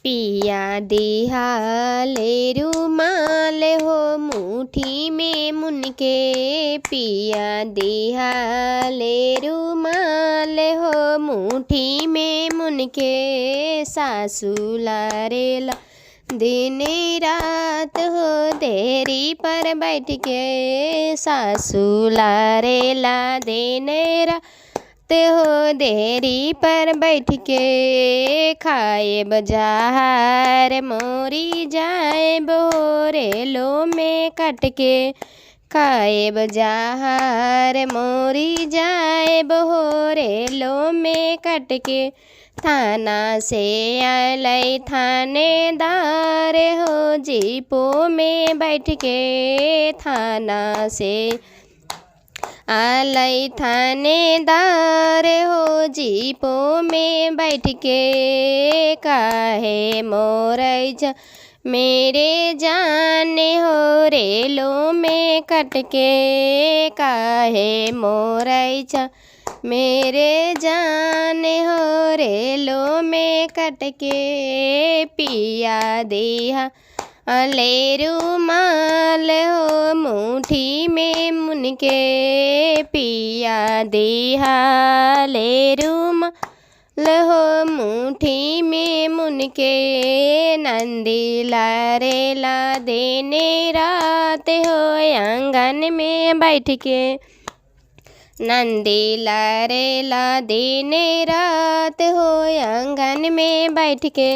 पिया दिहाले रुमाल हो मुट्ठी में मुनके। पिया दिहाले रुमाल हो मुट्ठी में मुनके। सासू लारेला दिन रात हो देरी पर बैठ के। सासू लारेला दिन रात हो देरी पर बैठ के। खाए बजार मोरी जाए बोरे लो में कट के। खाए बजार मोरी जाए बोरे लो में कट के। थाना से आलय थानेदार हो जीपो में बैठ के। थाना से आलय थानेदार हो जीपो में बैठ के। काहे मोरैज मेरे जाने हो रेलो में कट के। काहे मोरैज मेरे जाने हो रेलो में कट के। पिया दिहा ले रुमाल हो मुट्ठी में मुनके। पिया दिहा ले रुमाल हो मुट्ठी में मुनके। नंदी लारेला देने रात हो आंगन में बैठ के। नंदी लारेला दिन रात हो आंगन में बैठ के।